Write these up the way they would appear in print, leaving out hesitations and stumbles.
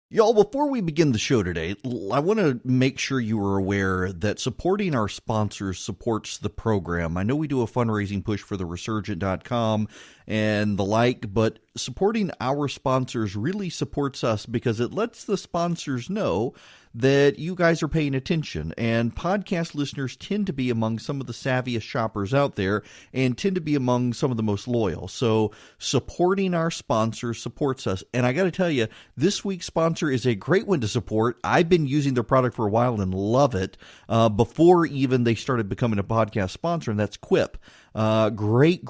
Y'all, before we begin the show today, I want to make sure you are aware that supporting our sponsors supports the program. I know we do a fundraising push for theresurgent.com and the like, but supporting our sponsors really supports us because it lets the sponsors know that you guys are paying attention. And podcast listeners tend to be among some of the savviest shoppers out there and tend to be among some of the most loyal. So supporting our sponsors supports us. And I got to tell you, this week's sponsor is a great one to support. I've been using their product for a while and love it before even they started becoming a podcast sponsor, and that's Quip. Great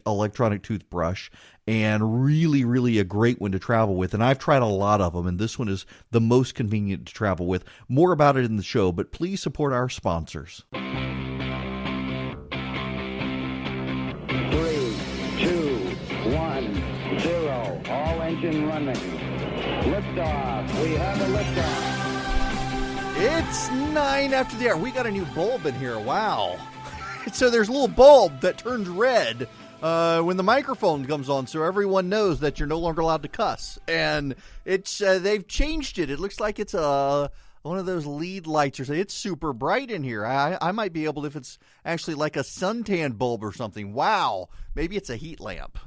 electronic toothbrush, and really a great one to travel with. And I've tried a lot of them, and this one is the most convenient to travel with. More about it in the show, but please support our sponsors. 3, 2, 1, 0. All engine running. Liftoff. We have a liftoff. It's 9 after the hour. We got a new bulb in here. Wow. So there's a little bulb that turns red when the microphone comes on, so everyone knows that you're no longer allowed to cuss. And it's they've changed it. It looks like it's one of those lead lights or something. It's super bright in here. I might be able to, if it's actually like a suntan bulb or something. Wow. Maybe it's a heat lamp.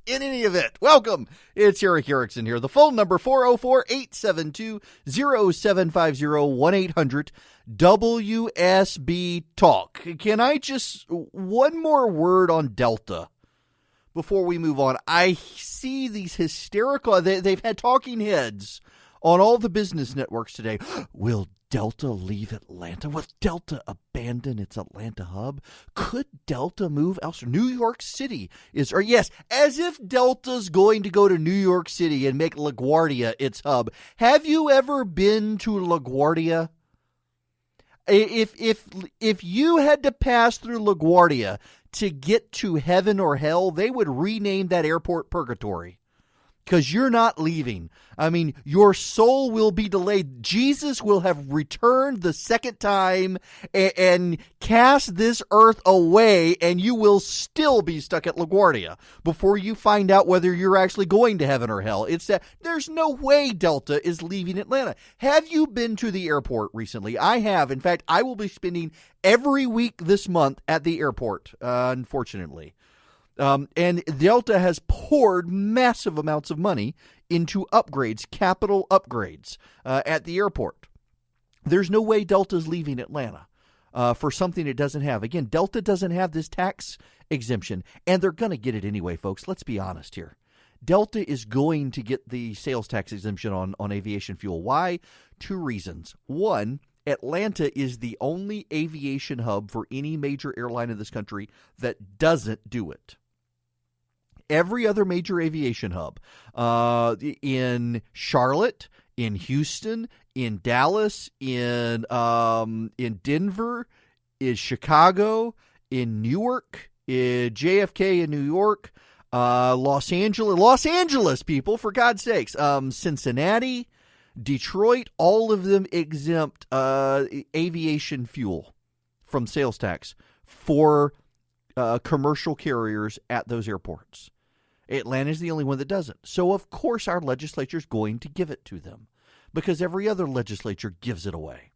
In any event, welcome. It's Erick Erickson here. The phone number, 404-872-0750, 1-800-WSB Talk. Can I just, one more word on Delta before we move on? I see these hysterical, they've had talking heads on all the business networks today. Will Delta leave Atlanta? Will Delta abandon its Atlanta hub? Could Delta move elsewhere? New York City is, or yes, as if Delta's going to go to New York City and make LaGuardia its hub. Have you ever been to LaGuardia? If you had to pass through LaGuardia to get to heaven or hell, they would rename that airport Purgatory. Because you're not leaving. I mean, your soul will be delayed. Jesus will have returned the second time and cast this earth away, and you will still be stuck at LaGuardia before you find out whether you're actually going to heaven or hell. It's that there's no way Delta is leaving Atlanta. Have you been to the airport recently? I have. In fact, I will be spending every week this month at the airport, unfortunately. And Delta has poured massive amounts of money into upgrades, capital upgrades at the airport. There's no way Delta's leaving Atlanta for something it doesn't have. Again, Delta doesn't have this tax exemption, and they're going to get it anyway, folks. Let's be honest here. Delta is going to get the sales tax exemption on aviation fuel. Why? 2 reasons. One, Atlanta is the only aviation hub for any major airline in this country that doesn't do it. Every other major aviation hub in Charlotte, in Houston, in Dallas, in Denver, in Chicago, in Newark, in JFK in New York, Los Angeles, people, for God's sakes, Cincinnati, Detroit, all of them exempt aviation fuel from sales tax for commercial carriers at those airports. Atlanta is the only one that doesn't. So, of course, our legislature is going to give it to them because every other legislature gives it away.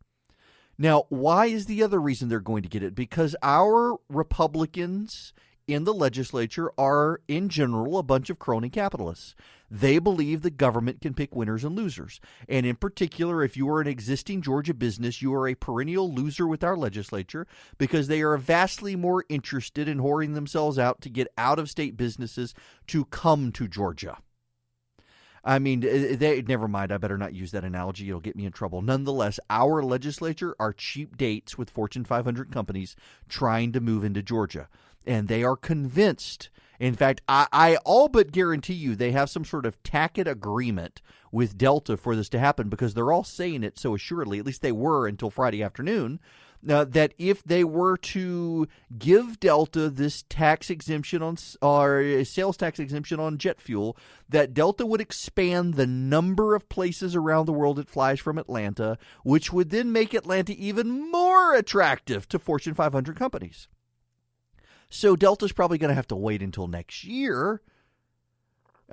Now, why is the other reason they're going to get it? Because our Republicans in the legislature are, in general, a bunch of crony capitalists. They believe the government can pick winners and losers. And in particular, if you are an existing Georgia business, you are a perennial loser with our legislature because they are vastly more interested in whoring themselves out to get out-of-state businesses to come to Georgia. I mean, never mind. I better not use that analogy. It'll get me in trouble. Nonetheless, our legislature are cheap dates with Fortune 500 companies trying to move into Georgia. And they are convinced. In fact, I all but guarantee you they have some sort of tacit agreement with Delta for this to happen because they're all saying it so assuredly, at least they were until Friday afternoon, that if they were to give Delta this tax exemption on or sales tax exemption on jet fuel, that Delta would expand the number of places around the world it flies from Atlanta, which would then make Atlanta even more attractive to Fortune 500 companies. So Delta's probably going to have to wait until next year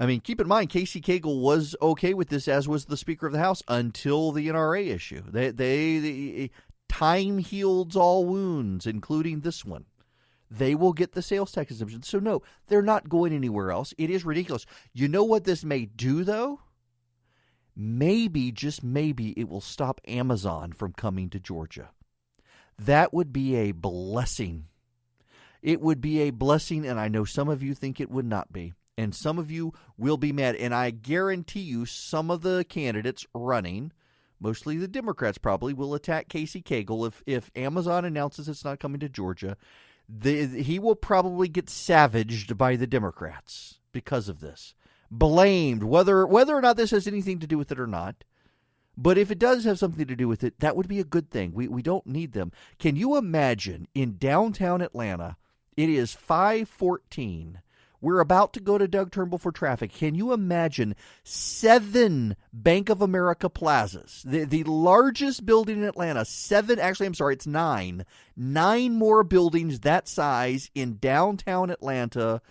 I mean, keep in mind, Casey Cagle was okay with this, as was the Speaker of the House, until the NRA issue. They time heals all wounds, including this one. They will get the sales tax exemption. So, no, they're not going anywhere else. It is ridiculous. You know what this may do, though? Maybe, just maybe, it will stop Amazon from coming to Georgia. That would be a blessing. It would be a blessing, and I know some of you think it would not be. And some of you will be mad. And I guarantee you some of the candidates running, mostly the Democrats probably, will attack Casey Cagle if Amazon announces it's not coming to Georgia. He will probably get savaged by the Democrats because of this. Blamed, whether or not this has anything to do with it or not. But if it does have something to do with it, that would be a good thing. We don't need them. Can you imagine in downtown Atlanta, it is 5:14. We're about to go to Doug Turnbull for traffic. Can you imagine 7 Bank of America plazas, the largest building in Atlanta, 7, actually, I'm sorry, it's 9. 9 more buildings that size in downtown Atlanta,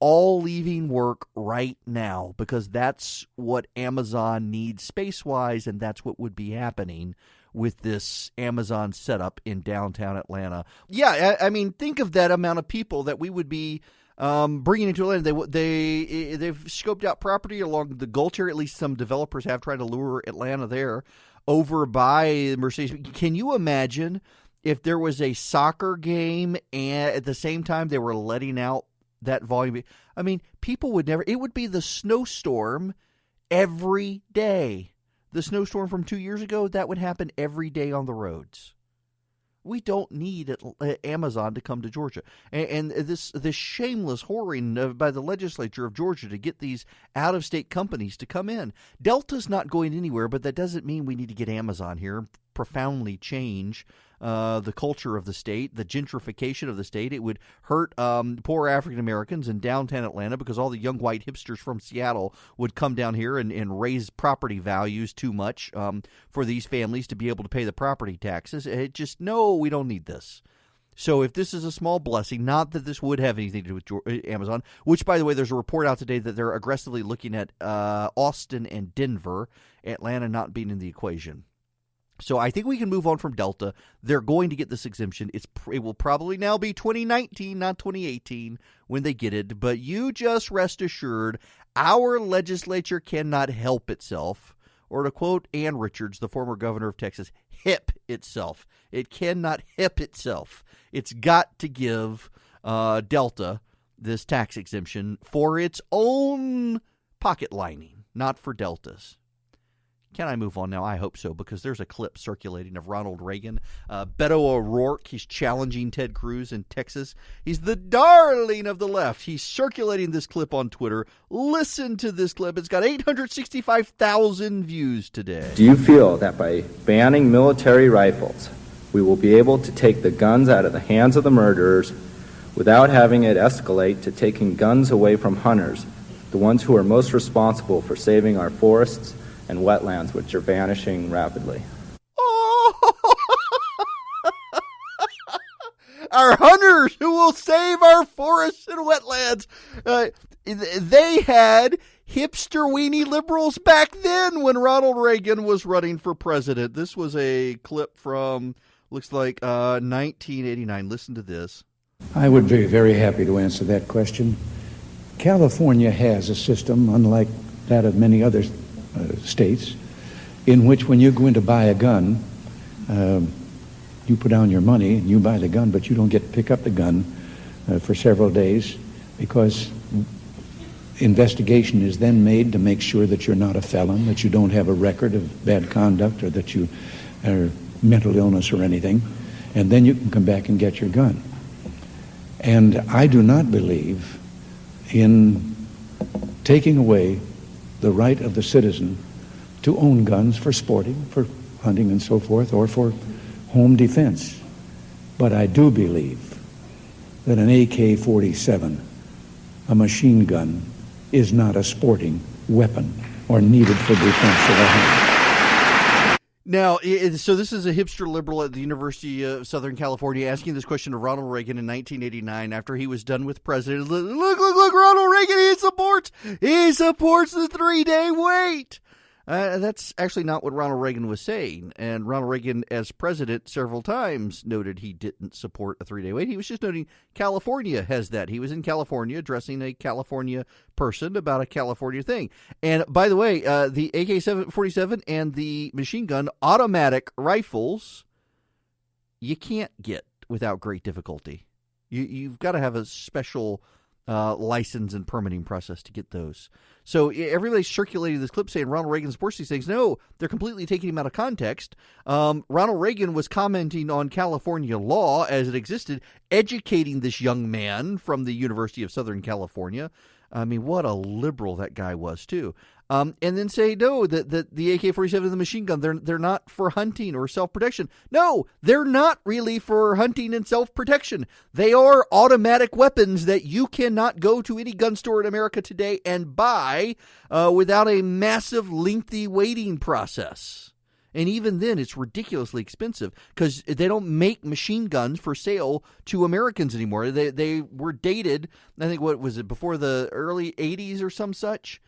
all leaving work right now, because that's what Amazon needs space-wise, and that's what would be happening with this Amazon setup in downtown Atlanta. Yeah, I mean, think of that amount of people that we would be bringing into Atlanta. They've scoped out property along the Gulch area. At least some developers have tried to lure Atlanta there, over by Mercedes. Can you imagine if there was a soccer game and at the same time they were letting out that volume? I mean, people would never. It would be the snowstorm every day. The snowstorm from 2 years ago, that would happen every day on the roads. We don't need Amazon to come to Georgia. And this shameless whoring by the legislature of Georgia to get these out-of-state companies to come in. Delta's not going anywhere, but that doesn't mean we need to get Amazon here, profoundly change the culture of the state, the gentrification of the state. It would hurt poor African Americans in downtown Atlanta, because all the young white hipsters from Seattle would come down here and raise property values too much for these families to be able to pay the property taxes. No, we don't need this. So if this is a small blessing, not that this would have anything to do with Amazon, which, by the way, there's a report out today that they're aggressively looking at Austin and Denver, Atlanta not being in the equation. So I think we can move on from Delta. They're going to get this exemption. It will probably now be 2019, not 2018, when they get it. But you just rest assured, our legislature cannot help itself, or to quote Ann Richards, the former governor of Texas, hip itself. It cannot hip itself. It's got to give Delta this tax exemption for its own pocket lining, not for Delta's. Can I move on now? I hope so, because there's a clip circulating of Ronald Reagan. Beto O'Rourke, he's challenging Ted Cruz in Texas. He's the darling of the left. He's circulating this clip on Twitter. Listen to this clip. It's got 865,000 views today. Do you feel that by banning military rifles, we will be able to take the guns out of the hands of the murderers without having it escalate to taking guns away from hunters, the ones who are most responsible for saving our forests and wetlands, which are vanishing rapidly? Our hunters who will save our forests and wetlands. They had hipster weenie liberals back then when Ronald Reagan was running for president. This was a clip from, looks like, 1989. Listen to this. I would be very happy to answer that question. California has a system, unlike that of many other states, in which when you go in to buy a gun, you put down your money and you buy the gun, but you don't get to pick up the gun for several days, because investigation is then made to make sure that you're not a felon, that you don't have a record of bad conduct, or that you are mental illness or anything, and then you can come back and get your gun. And I do not believe in taking away the right of the citizen to own guns for sporting, for hunting and so forth, or for home defense. But I do believe that an AK-47, a machine gun, is not a sporting weapon or needed for defense of a home. Now, so this is a hipster liberal at the University of Southern California asking this question of Ronald Reagan in 1989 after he was done with president. Look, Ronald Reagan, he supports the 3-day wait. That's actually not what Ronald Reagan was saying. And Ronald Reagan, as president, several times noted he didn't support a 3-day wait. He was just noting California has that. He was in California addressing a California person about a California thing. And by the way, the AK-47 and the machine gun automatic rifles, you can't get without great difficulty. You've got to have a special license and permitting process to get those. So everybody's circulating this clip saying Ronald Reagan supports these things. No, they're completely taking him out of context. Ronald Reagan was commenting on California law as it existed, educating this young man from the University of Southern California. I mean, what a liberal that guy was, too. And then say, no, that the AK-47 and the machine gun, they're not for hunting or self-protection. No, they're not really for hunting and self-protection. They are automatic weapons that you cannot go to any gun store in America today and buy without a massive, lengthy waiting process. And even then, it's ridiculously expensive because they don't make machine guns for sale to Americans anymore. They were dated, I think, what was it, before the early 80s or some such?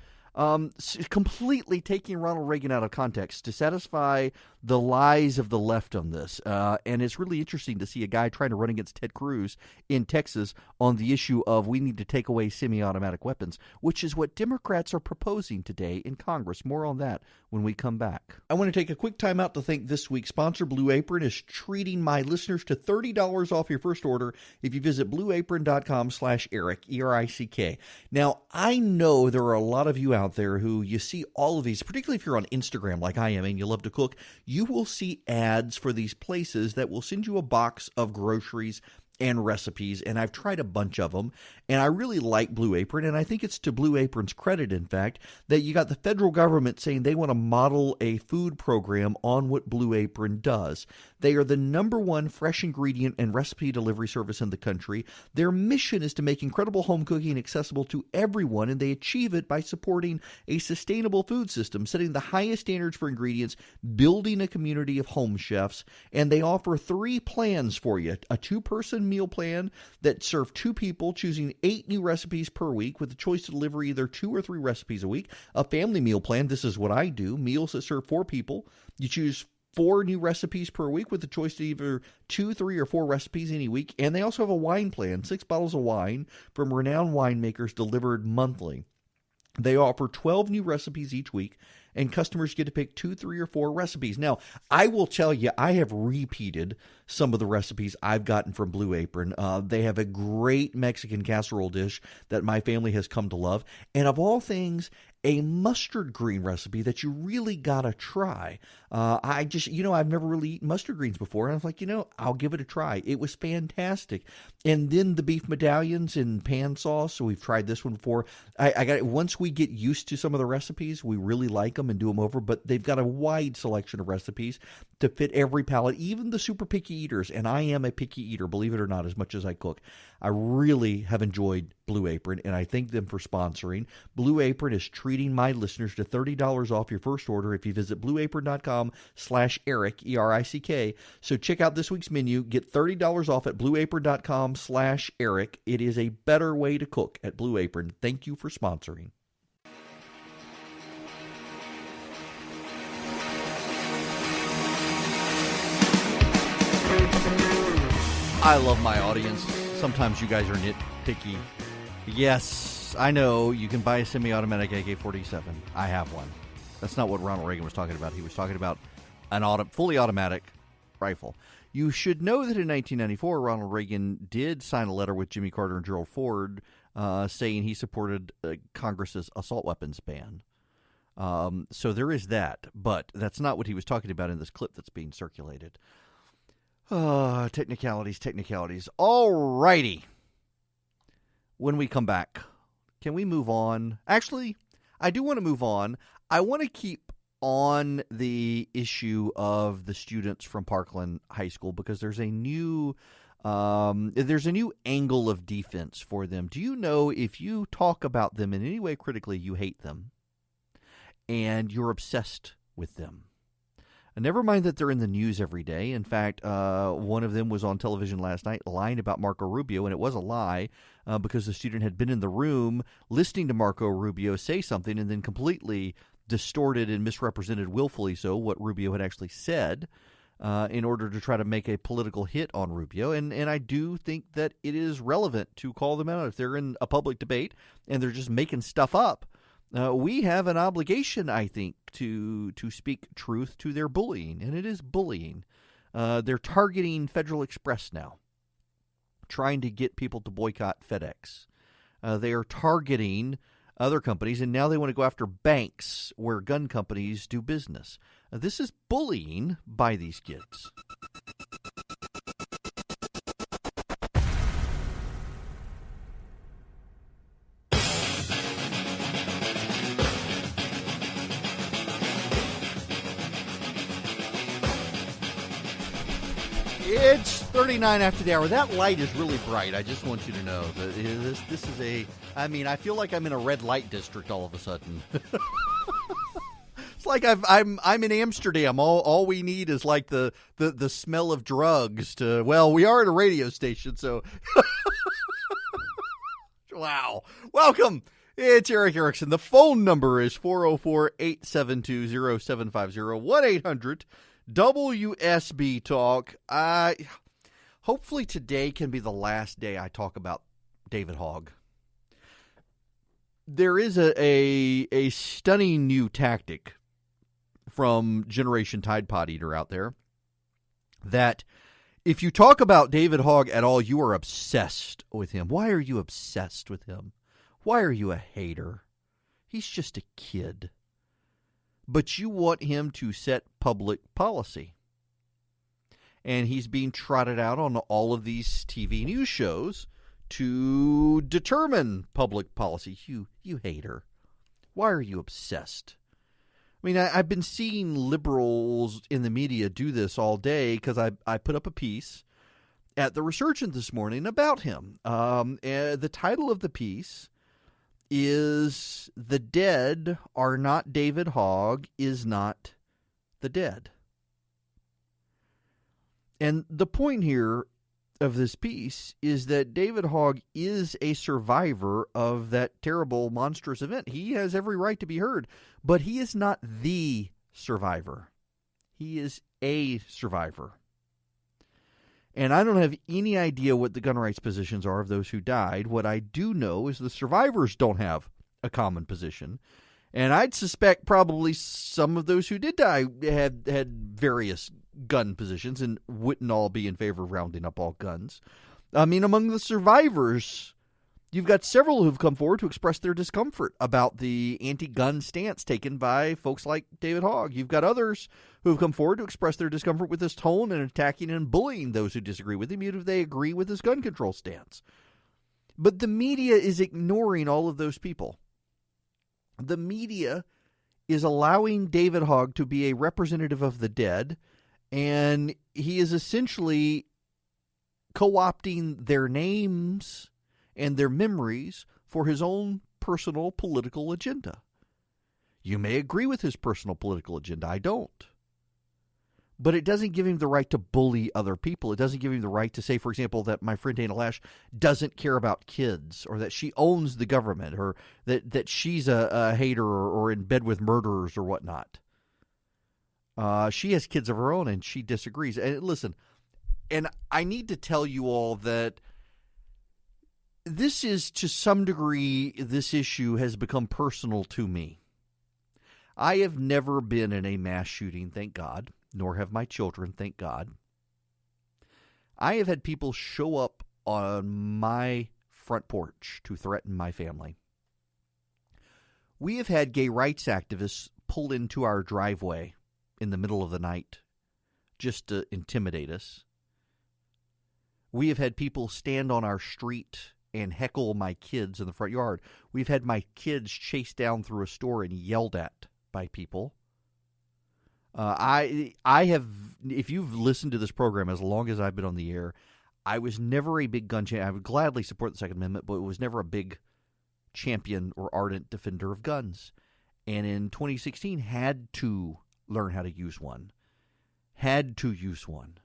Completely taking Ronald Reagan out of context to satisfy the lies of the left on this. And it's really interesting to see a guy trying to run against Ted Cruz in Texas on the issue of we need to take away semi-automatic weapons, which is what Democrats are proposing today in Congress. More on that when we come back. I want to take a quick time out to thank this week's sponsor. Blue Apron is treating my listeners to $30 off your first order if you visit blueapron.com/Erick, E-R-I-C-K. Now, I know there are a lot of you out there who you see all of these, particularly if you're on Instagram like I am and you love to cook, you will see ads for these places that will send you a box of groceries and recipes, and I've tried a bunch of them, and I really like Blue Apron, and I think it's to Blue Apron's credit, in fact, that you got the federal government saying they want to model a food program on what Blue Apron does. They are the #1 fresh ingredient and recipe delivery service in the country. Their mission is to make incredible home cooking accessible to everyone, and they achieve it by supporting a sustainable food system, setting the highest standards for ingredients, building a community of home chefs, and they offer 3 plans for you. A 2-person meal plan that serve 2 people, choosing 8 new recipes per week with the choice to deliver either 2 or 3 recipes a week. A family meal plan, this is what I do, meals that serve 4 people. You choose 4 new recipes per week with the choice to either 2, 3, or 4 recipes any week. And they also have a wine plan, 6 bottles of wine from renowned winemakers delivered monthly. They offer 12 new recipes each week, and customers get to pick 2, 3, or 4 recipes. Now, I will tell you, I have repeated some of the recipes I've gotten from Blue Apron. They have a great Mexican casserole dish that my family has come to love. And of all things, a mustard green recipe that you really gotta try. I've never really eaten mustard greens before, and I was like, I'll give it a try. It was fantastic. And then the beef medallions in pan sauce. So we've tried this one before. I got it. Once we get used to some of the recipes, we really like them and do them over. But they've got a wide selection of recipes to fit every palate, even the super picky eaters. And I am a picky eater, believe it or not, as much as I cook. I really have enjoyed Blue Apron, and I thank them for sponsoring. Blue Apron is treating my listeners to $30 off your first order if you visit blueapron.com/Erick, E-R-I-C-K. So check out this week's menu. Get $30 off at blueapron.com/Erick. It is a better way to cook at Blue Apron. Thank you for sponsoring. I love my audience. Sometimes you guys are nitpicky. Yes, I know you can buy a semi-automatic AK-47. I have one. That's not what Ronald Reagan was talking about. He was talking about an fully automatic rifle. You should know that in 1994, Ronald Reagan did sign a letter with Jimmy Carter and Gerald Ford saying he supported Congress's assault weapons ban. So there is that, but that's not what he was talking about in this clip that's being circulated. Technicalities. All righty. When we come back, can we move on? Actually, I do want to move on. I want to keep on the issue of the students from Parkland High School because there's a new angle of defense for them. Do you know if you talk about them in any way critically, you hate them and you're obsessed with them? And never mind that they're in the news every day. In fact, one of them was on television last night lying about Marco Rubio, and it was a lie because the student had been in the room listening to Marco Rubio say something and then completely distorted and misrepresented willfully so what Rubio had actually said in order to try to make a political hit on Rubio. And I do think that it is relevant to call them out if they're in a public debate and they're just making stuff up. We have an obligation, I think, to speak truth to their bullying, and it is bullying. They're targeting Federal Express now, trying to get people to boycott FedEx. They are targeting other companies, and now they want to go after banks where gun companies do business. This is bullying by these kids. It's 39 after the hour. That light is really bright. I just want you to know that this is a. I mean, I feel like I'm in a red light district all of a sudden. It's like I'm in Amsterdam. All we need is like the smell of drugs to. Well, we are at a radio station, so. Wow. Welcome. It's Erick Erickson. The phone number is 404-872-0750 1-800. WSB Talk. Hopefully today can be the last day I talk about David Hogg. There is a stunning new tactic from Generation Tide Pod Eater out there that if you talk about David Hogg at all, you are obsessed with him. Why are you obsessed with him? Why are you a hater? He's just a kid. But you want him to set public policy. And he's being trotted out on all of these TV news shows to determine public policy. You hater. Why are you obsessed? I mean, I've been seeing liberals in the media do this all day because I put up a piece at The Resurgent this morning about him. The title of the piece is "The Dead Are Not David Hogg Is Not the Dead." And the point here of this piece is that David Hogg is a survivor of that terrible, monstrous event. He has every right to be heard, but he is not the survivor. He is a survivor. And I don't have any idea what the gun rights positions are of those who died. What I do know is the survivors don't have a common position. And I'd suspect probably some of those who did die had various gun positions and wouldn't all be in favor of rounding up all guns. I mean, among the survivors, you've got several who've come forward to express their discomfort about the anti-gun stance taken by folks like David Hogg. You've got others who've come forward to express their discomfort with his tone and attacking and bullying those who disagree with him, even if they agree with his gun control stance. But the media is ignoring all of those people. The media is allowing David Hogg to be a representative of the dead, and he is essentially co-opting their names and their memories for his own personal political agenda. You may agree with his personal political agenda. I don't. But it doesn't give him the right to bully other people. It doesn't give him the right to say, for example, that my friend Dana Lash doesn't care about kids, or that she owns the government, or that she's a hater or in bed with murderers or whatnot. She has kids of her own, and she disagrees. And listen, and I need to tell you all that this is, to some degree, this issue has become personal to me. I have never been in a mass shooting, thank God, nor have my children, thank God. I have had people show up on my front porch to threaten my family. We have had gay rights activists pull into our driveway in the middle of the night just to intimidate us. We have had people stand on our street and heckle my kids in the front yard. We've had my kids chased down through a store and yelled at by people. I have, if you've listened to this program as long as I've been on the air, I was never a big gun champion. I would gladly support the Second Amendment, but it was never a big champion or ardent defender of guns. And in 2016, had to learn how to use one. had to use one.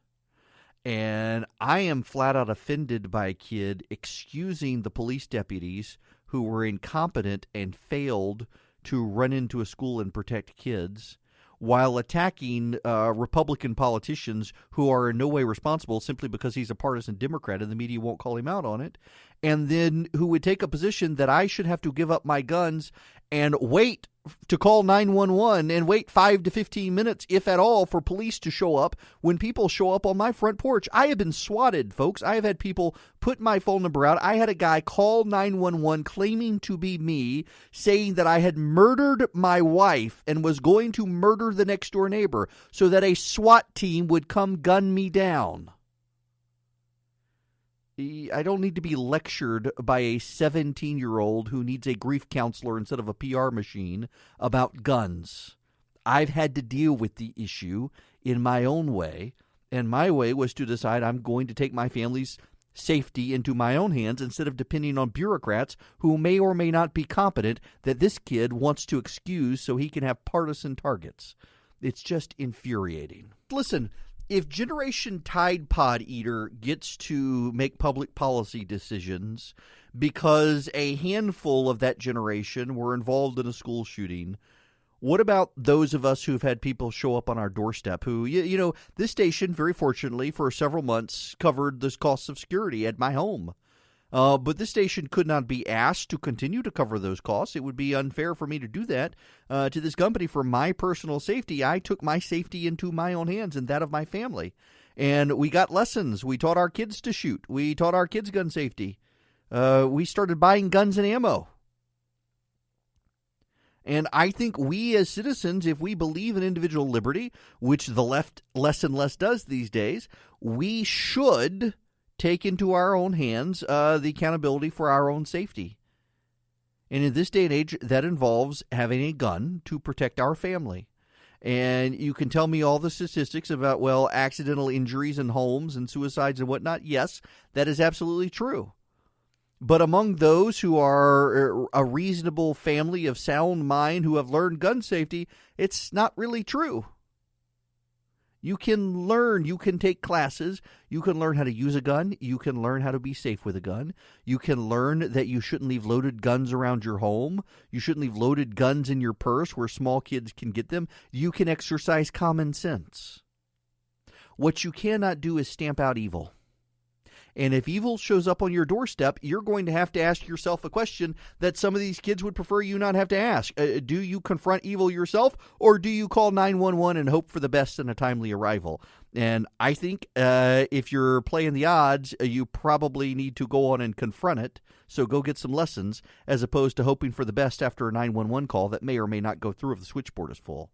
And I am flat out offended by a kid excusing the police deputies who were incompetent and failed to run into a school and protect kids, while attacking Republican politicians who are in no way responsible simply because he's a partisan Democrat and the media won't call him out on it, and then who would take a position that I should have to give up my guns and wait to call 911 and wait 5 to 15 minutes, if at all, for police to show up when people show up on my front porch. I have been swatted, folks. I have had people put my phone number out. I had a guy call 911 claiming to be me, saying that I had murdered my wife and was going to murder the next door neighbor so that a SWAT team would come gun me down. I don't need to be lectured by a 17-year-old who needs a grief counselor instead of a PR machine about guns. I've had to deal with the issue in my own way, and my way was to decide I'm going to take my family's safety into my own hands instead of depending on bureaucrats who may or may not be competent that this kid wants to excuse so he can have partisan targets. It's just infuriating. Listen, if Generation Tide Pod Eater gets to make public policy decisions because a handful of that generation were involved in a school shooting, what about those of us who've had people show up on our doorstep who, you know, this station, very fortunately, for several months covered the costs of security at my home. But this station could not be asked to continue to cover those costs. It would be unfair for me to do that to this company for my personal safety. I took my safety into my own hands and that of my family. And we got lessons. We taught our kids to shoot. We taught our kids gun safety. We started buying guns and ammo. And I think we as citizens, if we believe in individual liberty, which the left less and less does these days, we should take into our own hands the accountability for our own safety. And in this day and age, that involves having a gun to protect our family. And you can tell me all the statistics about, well, accidental injuries in homes and suicides and whatnot. Yes, that is absolutely true. But among those who are a reasonable family of sound mind who have learned gun safety, it's not really true. You can learn, you can take classes, you can learn how to use a gun, you can learn how to be safe with a gun, you can learn that you shouldn't leave loaded guns around your home, you shouldn't leave loaded guns in your purse where small kids can get them, you can exercise common sense. What you cannot do is stamp out evil. And if evil shows up on your doorstep, you're going to have to ask yourself a question that some of these kids would prefer you not have to ask. Do you confront evil yourself, or do you call 911 and hope for the best and a timely arrival? And I think if you're playing the odds, you probably need to go on and confront it. So go get some lessons, as opposed to hoping for the best after a 911 call that may or may not go through if the switchboard is full.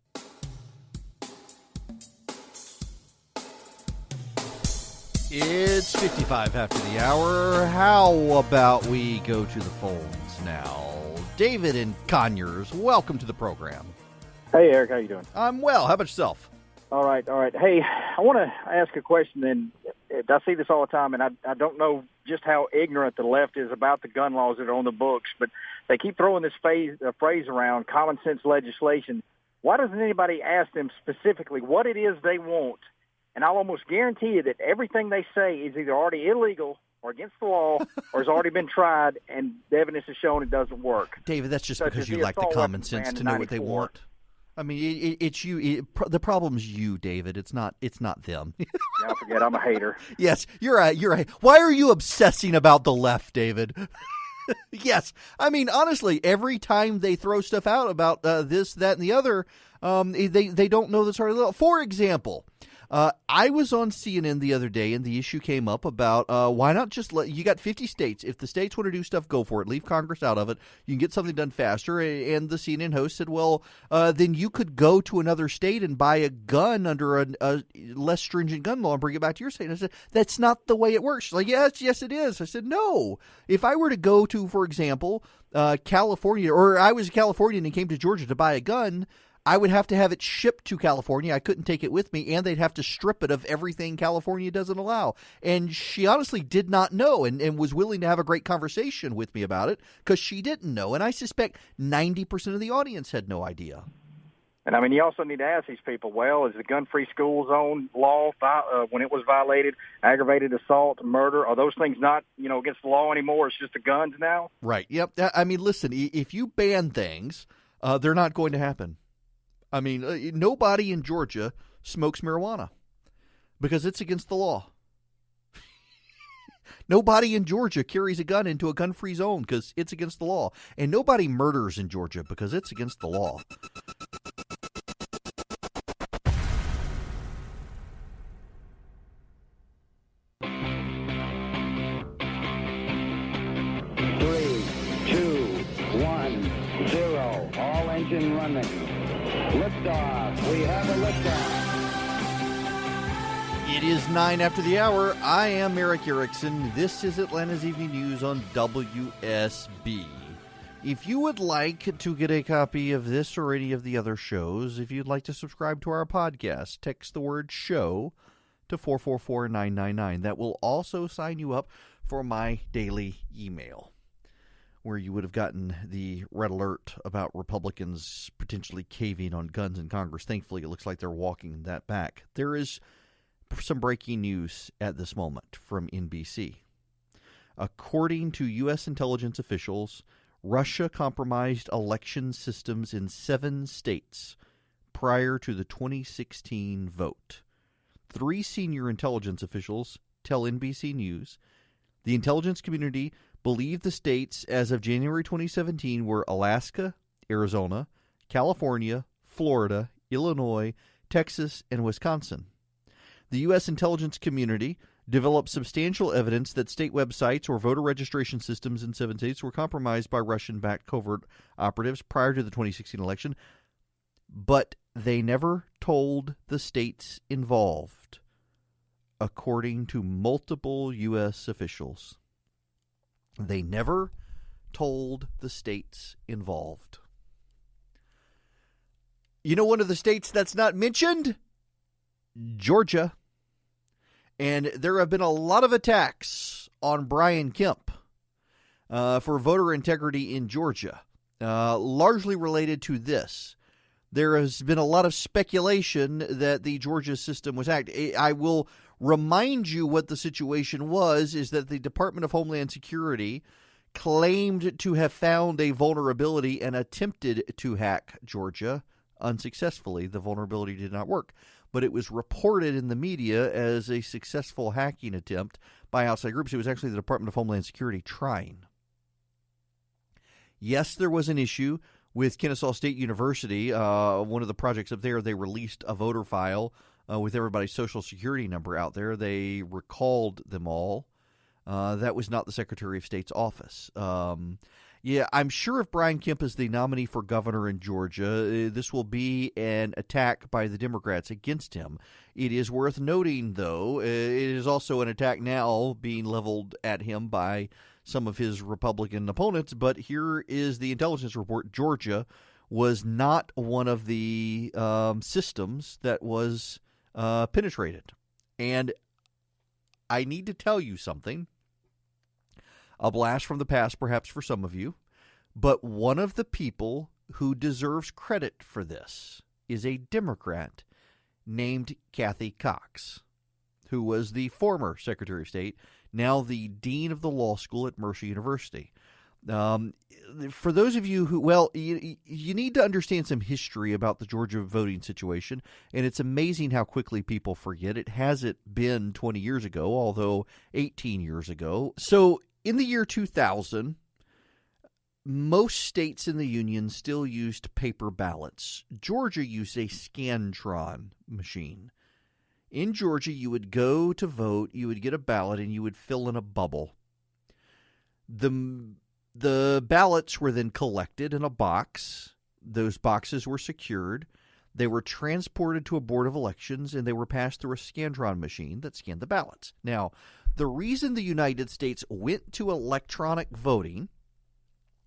It's 55 after the hour. How about we go to the phones now? David in Conyers, welcome to the program. Hey, Eric, how you doing? I'm well. How about yourself? All right. Hey, I want to ask a question, and I see this all the time, and I don't know just how ignorant the left is about the gun laws that are on the books, but they keep throwing this phrase around, common sense legislation. Why doesn't anybody ask them specifically what it is they want? And I'll almost guarantee you that everything they say is either already illegal or against the law or has already been tried, and the evidence has shown it doesn't work. David, that's just because you lack the common sense to know what they want. I mean, it's you. The problem's you, David. It's not them. Yeah, I forget. I'm a hater. Yes, you're a. Why are you obsessing about the left, David? Yes, I mean, honestly, every time they throw stuff out about this, that, and the other, they don't know the sort of. For example, I was on CNN the other day, and the issue came up about why not just you got 50 states. If the states want to do stuff, go for it. Leave Congress out of it. You can get something done faster. And the CNN host said, well, then you could go to another state and buy a gun under a less stringent gun law and bring it back to your state. And I said, that's not the way it works. She's like, yes, it is. I said, no. If I were to go to, for example, California, or I was a Californian and came to Georgia to buy a gun, I would have to have it shipped to California. I couldn't take it with me, and they'd have to strip it of everything California doesn't allow. And she honestly did not know and was willing to have a great conversation with me about it because she didn't know. And I suspect 90% of the audience had no idea. And, I mean, you also need to ask these people, well, is the gun-free school zone law, when it was violated, aggravated assault, murder, are those things not, against the law anymore? It's just the guns now? Right. Yep. I mean, listen, if you ban things, they're not going to happen. I mean, nobody in Georgia smokes marijuana because it's against the law. Nobody in Georgia carries a gun into a gun-free zone because it's against the law. And nobody murders in Georgia because it's against the law. Three, two, one, zero. All engine running. Liftoff. We have a liftoff. It is 9 after the hour. I am Erick Erickson. This is Atlanta's Evening News on WSB. If you would like to get a copy of this or any of the other shows, if you'd like to subscribe to our podcast, text the word SHOW to 444-999. That will also sign you up for my daily email, where you would have gotten the red alert about Republicans potentially caving on guns in Congress. Thankfully, it looks like they're walking that back. There is some breaking news at this moment from NBC. According to U.S. intelligence officials, Russia compromised election systems in 7 states prior to the 2016 vote. 3 senior intelligence officials tell NBC News the intelligence community believed the states as of January 2017 were Alaska, Arizona, California, Florida, Illinois, Texas, and Wisconsin. The U.S. intelligence community developed substantial evidence that state websites or voter registration systems in 7 states were compromised by Russian-backed covert operatives prior to the 2016 election, but they never told the states involved, according to multiple U.S. officials. They never told the states involved. You know one of the states that's not mentioned? Georgia. And there have been a lot of attacks on Brian Kemp for voter integrity in Georgia, largely related to this. There has been a lot of speculation that the Georgia system was hacked. I will remind you what the situation was, is that the Department of Homeland Security claimed to have found a vulnerability and attempted to hack Georgia unsuccessfully. The vulnerability did not work, but it was reported in the media as a successful hacking attempt by outside groups. It was actually the Department of Homeland Security trying. Yes, there was an issue with Kennesaw State University. One of the projects up there, they released a voter file with everybody's social security number out there. They recalled them all. That was not the Secretary of State's office. Yeah, I'm sure if Brian Kemp is the nominee for governor in Georgia, this will be an attack by the Democrats against him. It is worth noting, though, it is also an attack now being leveled at him by some of his Republican opponents. But here is the intelligence report. Georgia was not one of the systems that was penetrated. And I need to tell you something. A blast from the past, perhaps for some of you, but one of the people who deserves credit for this is a Democrat named Kathy Cox, who was the former Secretary of State, now the Dean of the Law School at Mercer University. For those of you who, you need to understand some history about the Georgia voting situation, and it's amazing how quickly people forget. It hasn't been 20 years ago, although 18 years ago. So, in the year 2000, most states in the Union still used paper ballots. Georgia used a Scantron machine. In Georgia, you would go to vote, you would get a ballot, and you would fill in a bubble. The ballots were then collected in a box. Those boxes were secured. They were transported to a board of elections, and they were passed through a Scantron machine that scanned the ballots. Now, the reason the United States went to electronic voting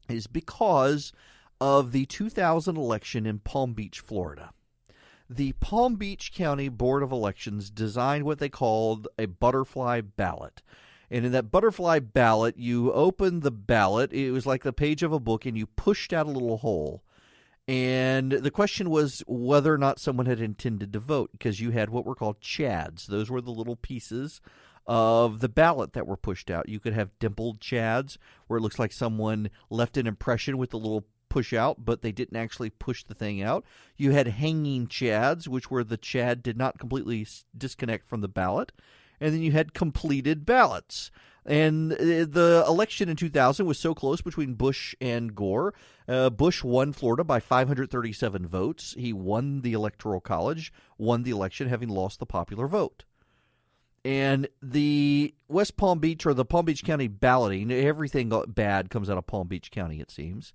is because of the 2000 election in Palm Beach, Florida. The Palm Beach County Board of Elections designed what they called a butterfly ballot. And in that butterfly ballot, you opened the ballot. It was like the page of a book, and you pushed out a little hole. And the question was whether or not someone had intended to vote, because you had what were called chads. Those were the little pieces of the ballot that were pushed out. You could have dimpled chads, where it looks like someone left an impression with the little push out, but they didn't actually push the thing out. You had hanging chads, which were the chad did not completely disconnect from the ballot. And then you had completed ballots. And the election in 2000 was so close between Bush and Gore. Bush won Florida by 537 votes. He won the Electoral College, won the election, having lost the popular vote. And the West Palm Beach, or the Palm Beach County balloting, everything bad comes out of Palm Beach County, it seems.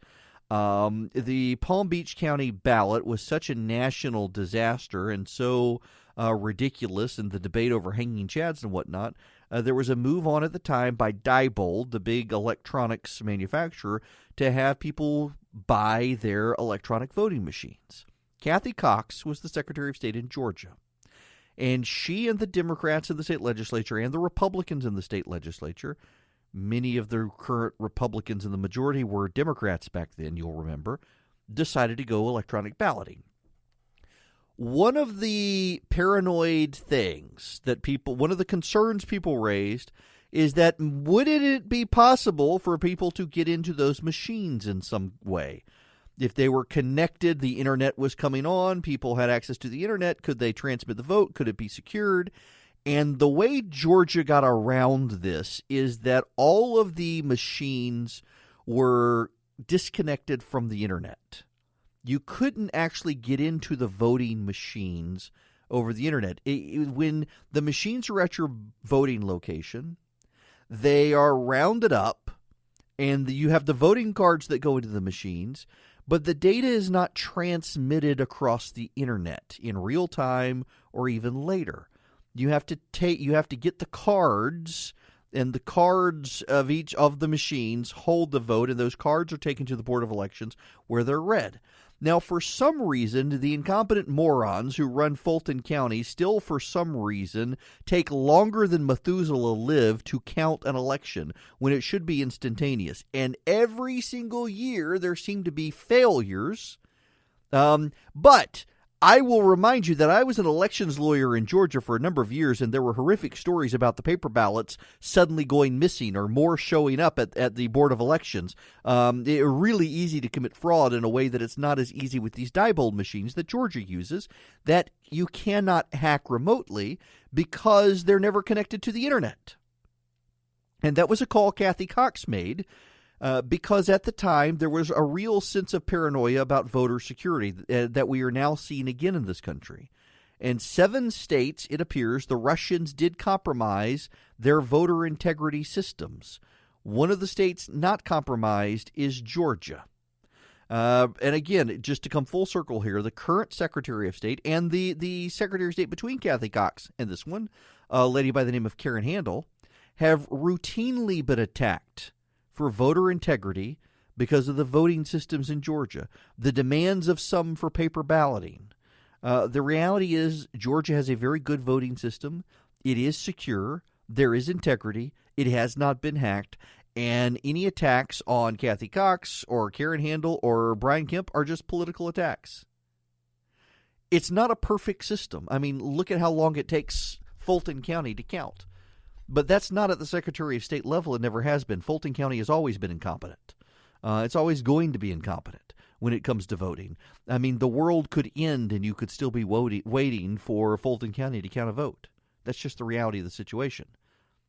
The Palm Beach County ballot was such a national disaster and so ridiculous in the debate over hanging chads and whatnot. There was a move on at the time by Diebold, the big electronics manufacturer, to have people buy their electronic voting machines. Kathy Cox was the Secretary of State in Georgia. And she and the Democrats in the state legislature and the Republicans in the state legislature, many of the current Republicans in the majority were Democrats back then, you'll remember, decided to go electronic balloting. One of the paranoid things that one of the concerns people raised is that wouldn't it be possible for people to get into those machines in some way? If they were connected, the internet was coming on, people had access to the internet, could they transmit the vote? Could it be secured? And the way Georgia got around this is that all of the machines were disconnected from the internet. You couldn't actually get into the voting machines over the internet. When the machines are at your voting location, they are rounded up, and you have the voting cards that go into the machines, but the data is not transmitted across the internet in real time or even later. You have to get the cards, and the cards of each of the machines hold the vote, and those cards are taken to the Board of Elections where they're read. Now, for some reason, the incompetent morons who run Fulton County still, for some reason, take longer than Methuselah lived to count an election when it should be instantaneous. And every single year, there seem to be failures. But I will remind you that I was an elections lawyer in Georgia for a number of years, and there were horrific stories about the paper ballots suddenly going missing or more showing up at the Board of Elections. It's really easy to commit fraud in a way that it's not as easy with these Diebold machines that Georgia uses, that you cannot hack remotely because they're never connected to the internet. And that was a call Kathy Cox made. Because at the time there was a real sense of paranoia about voter security that we are now seeing again in this country. In 7 states, it appears, the Russians did compromise their voter integrity systems. One of the states not compromised is Georgia. And again, just to come full circle here, the current Secretary of State and the Secretary of State between Kathy Cox and this one, a lady by the name of Karen Handel, have routinely been attacked for voter integrity because of the voting systems in Georgia, the demands of some for paper balloting. The reality is Georgia has a very good voting system. It is secure. There is integrity. It has not been hacked. And any attacks on Kathy Cox or Karen Handel or Brian Kemp are just political attacks. It's not a perfect system. I mean, look at how long it takes Fulton County to count. But that's not at the Secretary of State level. It never has been. Fulton County has always been incompetent. It's always going to be incompetent when it comes to voting. I mean, the world could end and you could still be waiting for Fulton County to count a vote. That's just the reality of the situation.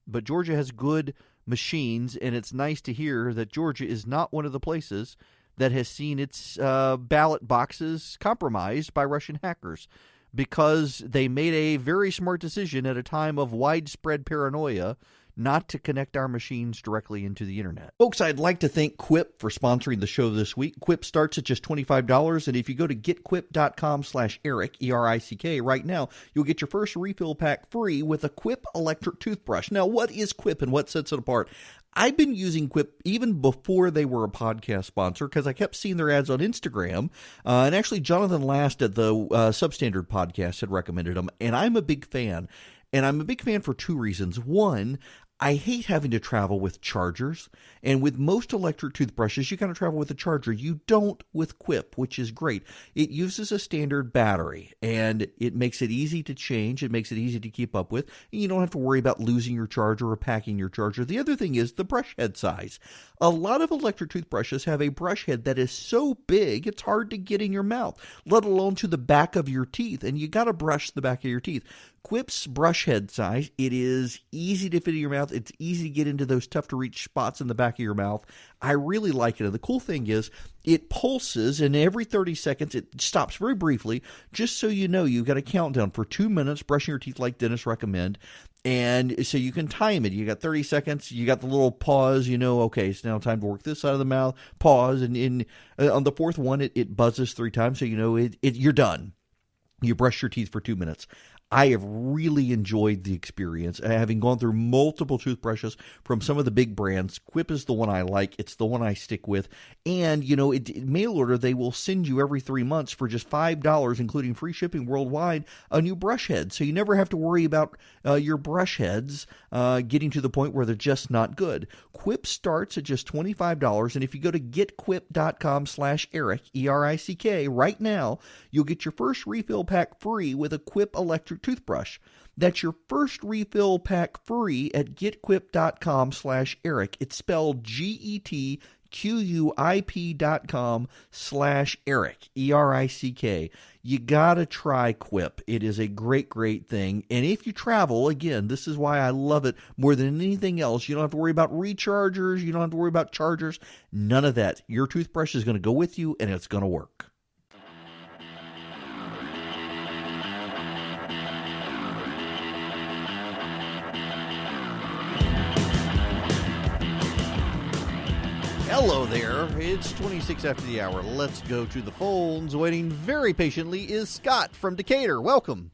But Georgia has good machines, and it's nice to hear that Georgia is not one of the places that has seen its ballot boxes compromised by Russian hackers, because they made a very smart decision at a time of widespread paranoia not to connect our machines directly into the internet. Folks, I'd like to thank Quip for sponsoring the show this week. Quip starts at just $25, and if you go to getquip.com/Erick, E-R-I-C-K, right now, you'll get your first refill pack free with a Quip electric toothbrush. Now, what is Quip and what sets it apart? I've been using Quip even before they were a podcast sponsor because I kept seeing their ads on Instagram. And actually, Jonathan Last at the Substandard podcast had recommended them, and I'm a big fan. And I'm a big fan for 2 reasons. One, I hate having to travel with chargers, and with most electric toothbrushes, you kind of travel with a charger. You don't with Quip, which is great. It uses a standard battery, and it makes it easy to change. It makes it easy to keep up with, and you don't have to worry about losing your charger or packing your charger. The other thing is the brush head size. A lot of electric toothbrushes have a brush head that is so big, it's hard to get in your mouth, let alone to the back of your teeth, and you got to brush the back of your teeth. Quip's brush head size, it is easy to fit in your mouth. It's easy to get into those tough-to-reach spots in the back of your mouth. I really like it. And the cool thing is it pulses, and every 30 seconds it stops very briefly, just so you know you've got a countdown for 2 minutes brushing your teeth like dentists recommend. And so you can time it. You got 30 seconds. You got the little pause. You know, okay, it's now time to work this side of the mouth. Pause. And on the fourth one, it buzzes 3 times, so you know you're done. You brush your teeth for 2 minutes. I have really enjoyed the experience. Having gone through multiple toothbrushes from some of the big brands, Quip is the one I like. It's the one I stick with. And, you know, mail order, they will send you every 3 months for just $5, including free shipping worldwide, a new brush head. So you never have to worry about your brush heads getting to the point where they're just not good. Quip starts at just $25. And if you go to getquip.com/Erick, E-R-I-C-K, right now, you'll get your first refill pack free with a Quip electric toothbrush. That's your first refill pack free at getquip.com/Erick. It's spelled GETQUIP.com/Erick, E-R-I-C-K. You gotta try Quip. It is a great, great thing. And if you travel, again, this is why I love it more than anything else. You don't have to worry about rechargers. You don't have to worry about chargers. None of that. Your toothbrush is going to go with you, and it's going to work. Hello there. It's 26 after the hour. Let's go to the phones. Waiting very patiently is Scott from Decatur. Welcome.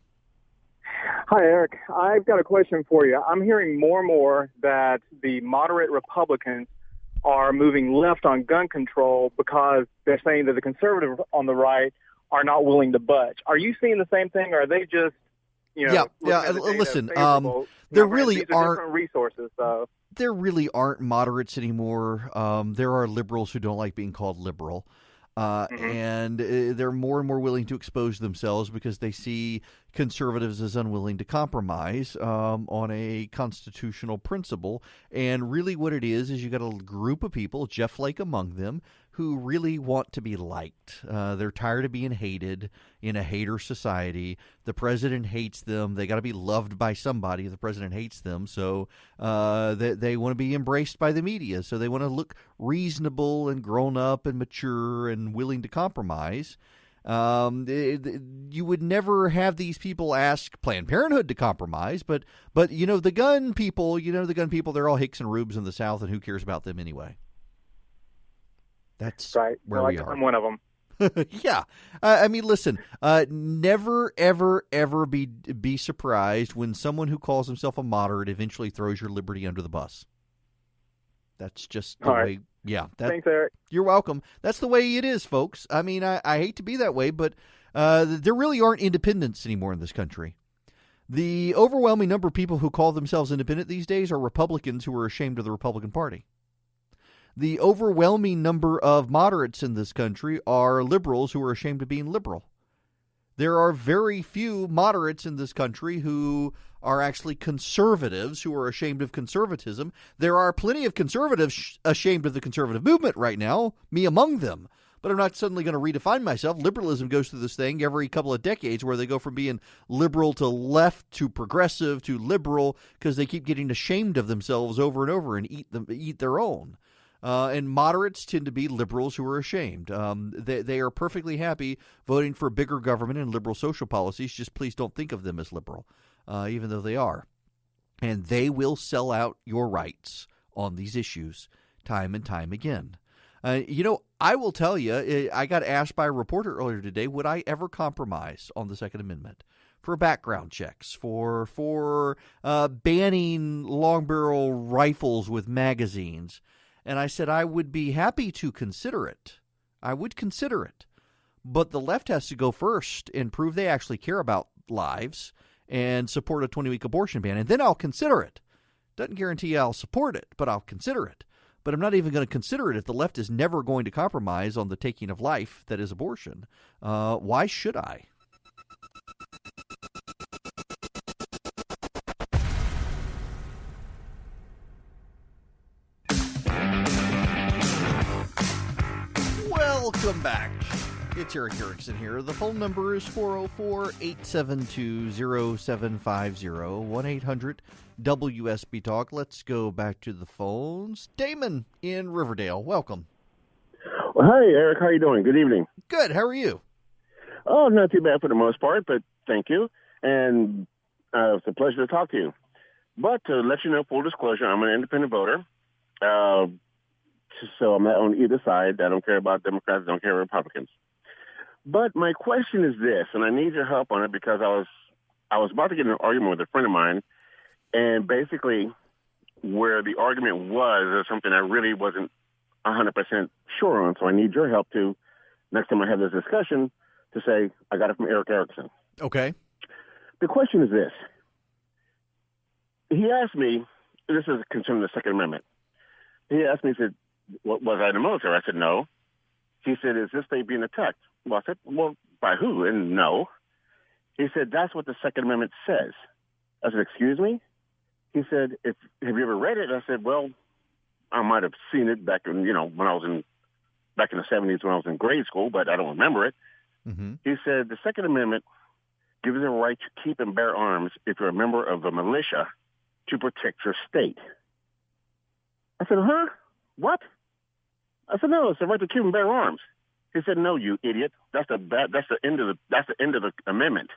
Hi, Eric. I've got a question for you. I'm hearing more and more that the moderate Republicans are moving left on gun control because they're saying that the conservatives on the right are not willing to budge. Are you seeing the same thing, or are they just, Yeah. Listen, there really aren't different resources, so. There really aren't moderates anymore. There are liberals who don't like being called liberal. And they're more and more willing to expose themselves because they see conservatives as unwilling to compromise on a constitutional principle. And really what it is you got a group of people, Jeff Flake among them, who really want to be liked. They're tired of being hated in a hater society. The president hates them. They got to be loved by somebody. The president hates them. So they want to be embraced by the media. So they want to look reasonable and grown up and mature and willing to compromise. You would never have these people ask Planned Parenthood to compromise, but you know, the gun people, they're all hicks and rubes in the South, and who cares about them anyway? That's right. Where we are. I'm one of them. Yeah. I mean, listen, never, ever, ever be surprised when someone who calls himself a moderate eventually throws your liberty under the bus. That's just the way. Yeah. Thanks, Eric. You're welcome. That's the way it is, folks. I mean, I hate to be that way, but there really aren't independents anymore in this country. The overwhelming number of people who call themselves independent these days are Republicans who are ashamed of the Republican Party. The overwhelming number of moderates in this country are liberals who are ashamed of being liberal. There are very few moderates in this country who are actually conservatives who are ashamed of conservatism. There are plenty of conservatives ashamed of the conservative movement right now, me among them. But I'm not suddenly going to redefine myself. Liberalism goes through this thing every couple of decades where they go from being liberal to left to progressive to liberal because they keep getting ashamed of themselves over and over and eat their own. And moderates tend to be liberals who are ashamed. They are perfectly happy voting for bigger government and liberal social policies. Just please don't think of them as liberal, even though they are. And they will sell out your rights on these issues time and time again. I will tell you, I got asked by a reporter earlier today, would I ever compromise on the Second Amendment? For background checks, for banning long barrel rifles with magazines. And I said I would be happy to consider it. I would consider it. But the left has to go first and prove they actually care about lives and support a 20-week abortion ban. And then I'll consider it. Doesn't guarantee I'll support it, but I'll consider it. But I'm not even going to consider it if the left is never going to compromise on the taking of life that is abortion. Why should I? Welcome back. It's Erick Erickson here. The phone number is 404-872-0750, 1-800-WSB-TALK. Let's go back to the phones. Damon in Riverdale, welcome. Well, hi, Eric. How are you doing? Good evening. Good. How are you? Oh, not too bad for the most part, but thank you. And it's a pleasure to talk to you. But to let you know, full disclosure, I'm an independent voter. So I'm not on either side. I don't care about Democrats. I don't care about Republicans. But my question is this, and I need your help on it because I was about to get in an argument with a friend of mine, and where the argument was is something I really wasn't 100% sure on. So I need your help to, next time I have this discussion, to say I got it from Erick Erickson. Okay. The question is this. He asked me, this is concerning the Second Amendment. He asked me, he said, was I in the military? I said, no. He said, is this state being attacked? Well, I said, well, by who? And no. He said, that's what the Second Amendment says. I said, excuse me? He said, have you ever read it? I said, well, I might have seen it back in, when I was back in the 70s when I was in grade school, but I don't remember it. Mm-hmm. He said, the Second Amendment gives you the right to keep and bear arms if you're a member of a militia to protect your state. I said, huh? What? I said, no, it's the right to keep and bear arms. He said, no, you idiot. That's the end of the amendment.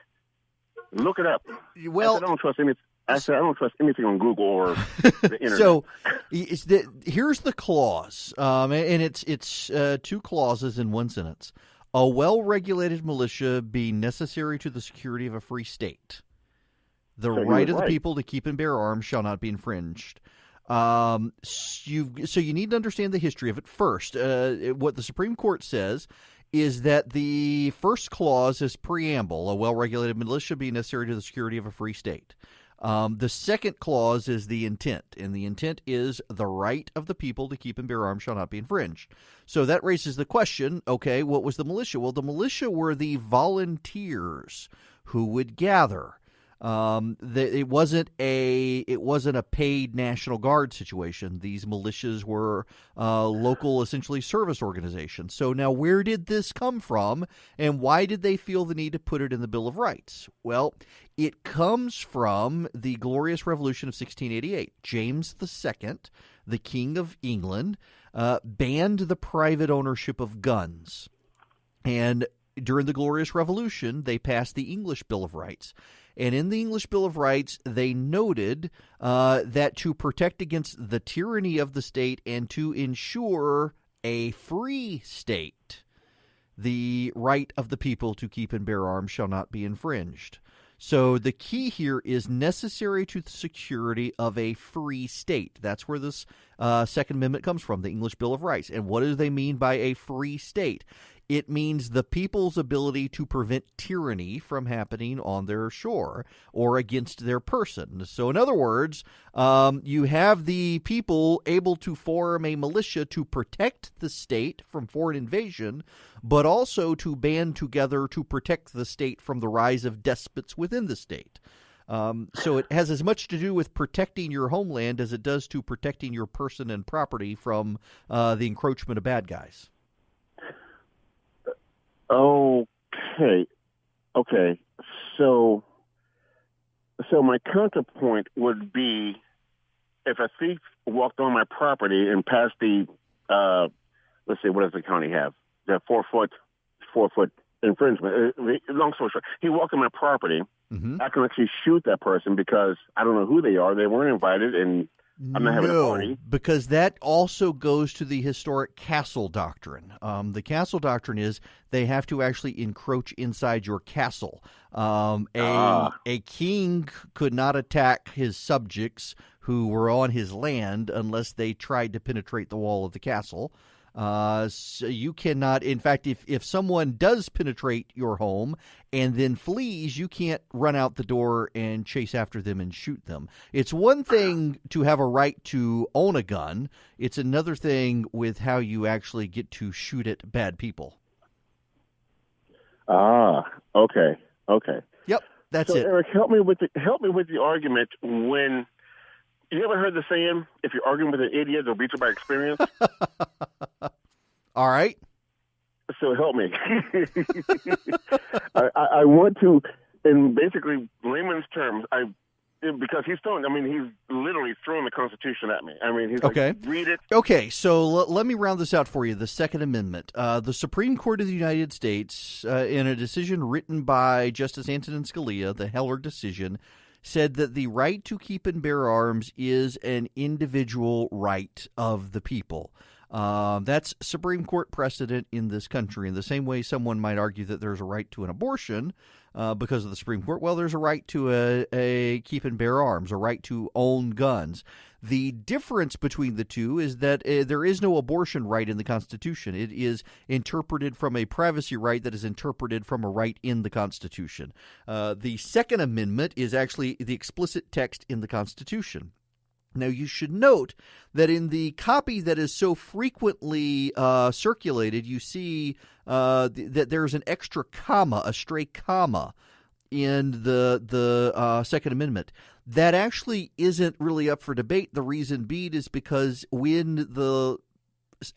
Look it up. Well, I said, I don't trust anything. I said, I don't trust anything on Google or the internet. So here's the clause, and it's two clauses in one sentence. A well-regulated militia be necessary to the security of a free state. The right of the people to keep and bear arms shall not be infringed. So you need to understand the history of it first. What the Supreme Court says is that the first clause is preamble. A well-regulated militia be necessary to the security of a free state. The second clause is the intent, and the intent is the right of the people to keep and bear arms shall not be infringed. So that raises the question, okay, what was the militia? Well, the militia were the volunteers who would gather. It wasn't a paid National Guard situation. These militias were local, essentially, service organizations. So now where did this come from, and why did they feel the need to put it in the Bill of Rights? Well, it comes from the Glorious Revolution of 1688. James II, the King of England, banned the private ownership of guns. And during the Glorious Revolution, they passed the English Bill of Rights. And in the English Bill of Rights, they noted that to protect against the tyranny of the state and to ensure a free state, the right of the people to keep and bear arms shall not be infringed. So the key here is necessary to the security of a free state. That's where this Second Amendment comes from, the English Bill of Rights. And what do they mean by a free state? It means the people's ability to prevent tyranny from happening on their shore or against their person. So in other words, you have the people able to form a militia to protect the state from foreign invasion, but also to band together to protect the state from the rise of despots within the state. So it has as much to do with protecting your homeland as it does to protecting your person and property from the encroachment of bad guys. Okay. So my counterpoint would be if a thief walked on my property and passed the, let's see, what does the county have? The 4 foot infringement. Long story short, he walked on my property. Mm-hmm. I can actually shoot that person because I don't know who they are. They weren't invited, and I'm not having a party. Because that also goes to the historic castle doctrine. The castle doctrine is they have to actually encroach inside your castle. A king could not attack his subjects who were on his land unless they tried to penetrate the wall of the castle. So you cannot, in fact, if someone does penetrate your home and then flees, you can't run out the door and chase after them and shoot them. It's one thing to have a right to own a gun. It's another thing with how you actually get to shoot at bad people. Okay. Yep, that's so, it. Eric, help me with the argument when you ever heard the saying, if you're arguing with an idiot, they'll beat you by experience? All right. So help me. I want to, in basically layman's terms, because he's literally throwing the Constitution at me. I mean, he's okay. Like, read it. Okay, so let me round this out for you. The Second Amendment. The Supreme Court of the United States, in a decision written by Justice Antonin Scalia, the Heller decision, said that the right to keep and bear arms is an individual right of the people. That's Supreme Court precedent in this country. In the same way someone might argue that there's a right to an abortion because of the Supreme Court, well, there's a right to a keep and bear arms, a right to own guns. The difference between the two is that there is no abortion right in the Constitution. It is interpreted from a privacy right that is interpreted from a right in the Constitution. The Second Amendment is actually the explicit text in the Constitution. Now, you should note that in the copy that is so frequently circulated, you see that there's an extra comma, a stray comma, in the Second Amendment. That actually isn't really up for debate. The reason being is because when the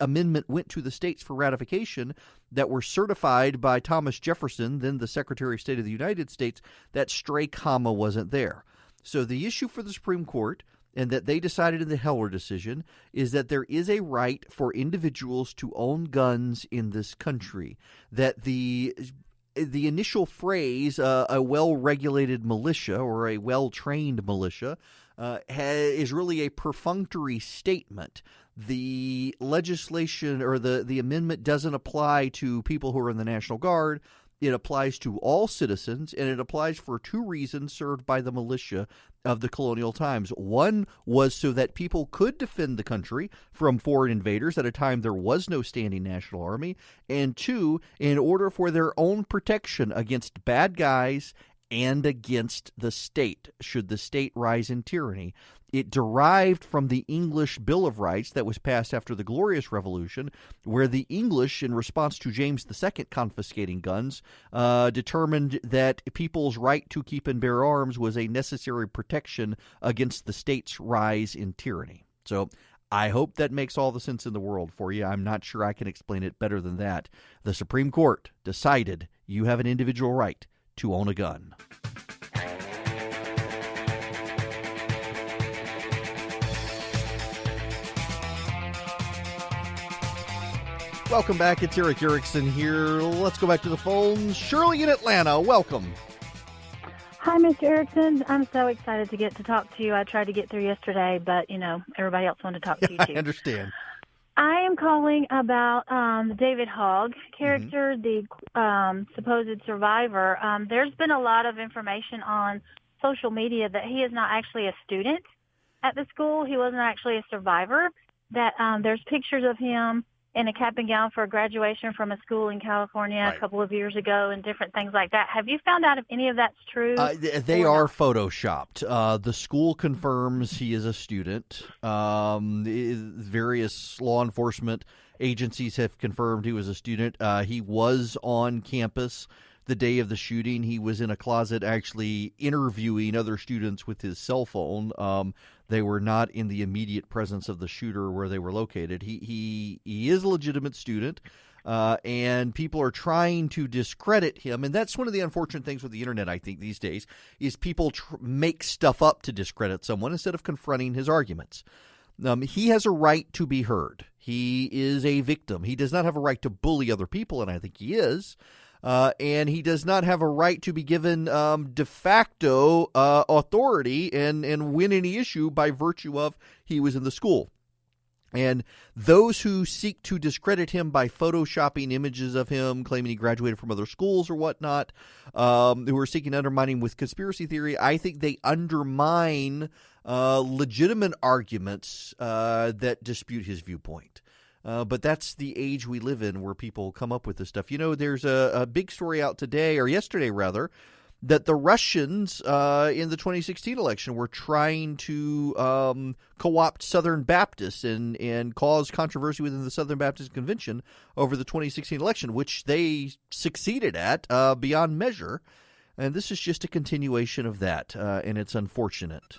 amendment went to the states for ratification that were certified by Thomas Jefferson, then the Secretary of State of the United States, that stray comma wasn't there. So the issue for the Supreme Court, and that they decided in the Heller decision, is that there is a right for individuals to own guns in this country. That the initial phrase, a well-regulated militia or a well-trained militia, is really a perfunctory statement. The legislation or the amendment doesn't apply to people who are in the National Guard. It applies to all citizens, and it applies for two reasons served by the militia of the colonial times. One was so that people could defend the country from foreign invaders at a time there was no standing national army, and two, in order for their own protection against bad guys and against the state, should the state rise in tyranny. It derived from the English Bill of Rights that was passed after the Glorious Revolution, where the English, in response to James II confiscating guns, determined that people's right to keep and bear arms was a necessary protection against the state's rise in tyranny. So I hope that makes all the sense in the world for you. I'm not sure I can explain it better than that. The Supreme Court decided you have an individual right to own a gun. Welcome back. It's Erick Erickson here. Let's go back to the phones. Shirley in Atlanta, welcome. Hi, Mr. Erickson. I'm so excited to get to talk to you. I tried to get through yesterday, but, everybody else wanted to talk to you, too. I understand. I am calling about the David Hogg character, the supposed survivor. There's been a lot of information on social media that he is not actually a student at the school. He wasn't actually a survivor. That there's pictures of him in a cap and gown for a graduation from a school in California a couple of years ago and different things like that. Have you found out if any of that's true? They are photoshopped. The school confirms he is a student. Various law enforcement agencies have confirmed he was a student. He was on campus the day of the shooting. He was in a closet actually interviewing other students with his cell phone. They were not in the immediate presence of the shooter where they were located. He is a legitimate student, and people are trying to discredit him. And that's one of the unfortunate things with the internet, I think, these days, is people make stuff up to discredit someone instead of confronting his arguments. He has a right to be heard. He is a victim. He does not have a right to bully other people, and I think he is. And he does not have a right to be given de facto authority and win any issue by virtue of he was in the school. And those who seek to discredit him by photoshopping images of him, claiming he graduated from other schools or whatnot, who are seeking to undermine him with conspiracy theory, I think they undermine legitimate arguments that dispute his viewpoint. But that's the age we live in where people come up with this stuff. You know, there's a big story out today, or yesterday rather, that the Russians in the 2016 election were trying to co-opt Southern Baptists and cause controversy within the Southern Baptist Convention over the 2016 election, which they succeeded at beyond measure. And this is just a continuation of that, and it's unfortunate.